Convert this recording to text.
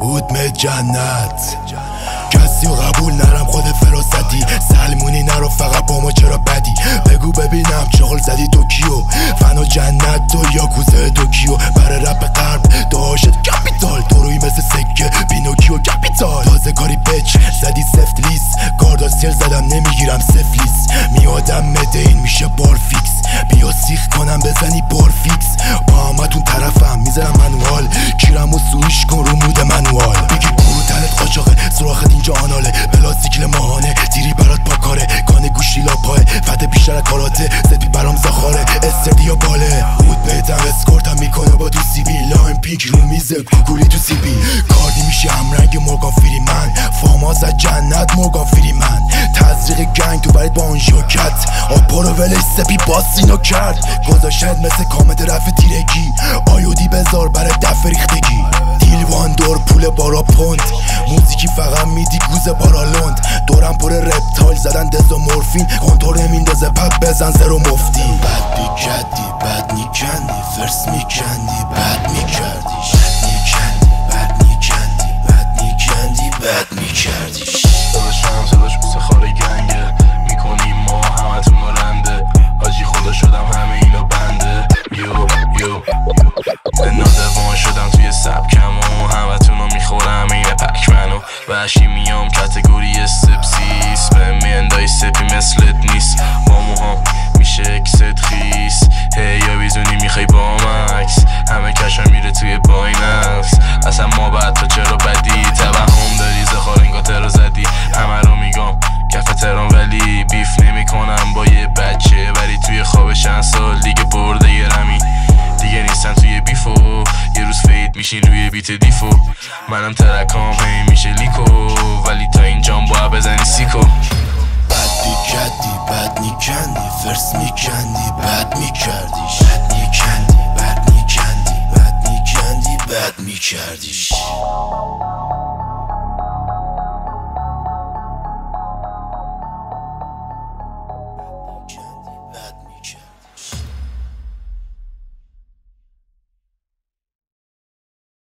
هودم جنت کسی و قبول نرم خود فراستی سلمونی نرو فقط با ما چرا بدی بگو ببینم چغل زدی توکیو فنا جنت تو یاکوزه توکیو برای رپ غرب داشت کپیتال تو روی مثل سکه پینوکیو کپیتال تازه کاری بچ زدی سفت لیس کارداسیل زدم نمیگیرم سفلیس میادم مدین میشه بار فیکس بیا سیخ کنم بزنی بار فیکس با همتون طرفم میزنم منوال کیرم و سویش کن رو مود منوال بگی برو تنت قاچاقه سراخت اینجا آناله پلاستیکل ماهانه تیری برات پاکاره کانه گوشی لاپاه فده بیشتر از کاراته زدی برام زخاره استدیا باله هود بهتم اسکورتم میکنه با تو سی بی لایم پیک رو میزه کوکولی تو سی بی کاردی میشه همرنگ مورگان فری من فاماز از جنت مورگان فری من تزریق گنگ تو برید با اون ژوکت آپا رو ولش سپی باسینو کرد گذاشت مثل کامد رفت تیرگی آیودی بذار برای دفع ریختگی دیلوان دور پول بارا پوند موزیکی فقط میدی گوز بارالوند دورم پر رپتال زدن دزو مورفین کنتور نمیندازه پپ بزن زرو مفتی بد میکردی بد میکندی فرس میکندی بد میکردی بد میکندی بد میکندی بد میکردیش داداشم صداش بوسه خاره گنگه میکنیم ما همتون رنده حاجی خدا شدم همه اینا بنده یو به نادوان شدم توی سبکم و همتون رو میخورم اینه پکمنو وحشی میام کتگوری سپسیس به میندای سپی مثلت نیست با موهام میشه اکست خیس یا بیزونی میخوای با مکس همه کشم میره توی باینکس اصلا ما بعد تو چرا بدی توهم داری زخار انگا ترا زدی همه رو میگم کف تران ولی بیف نمی کنم با یه بچه ولی توی خواب چند سال دیگه برده یه رمی دیگه نیستن توی بیفو یه روز فید میشین روی بیت دیفو منم ترکام هی میشه لیکو ولی تا اینجام باید بزنی سیکو بد میکردی بد میکندی فرس میکندی بد میکردیش بد میکندی بد میکندی بد میکندی بد میکردیش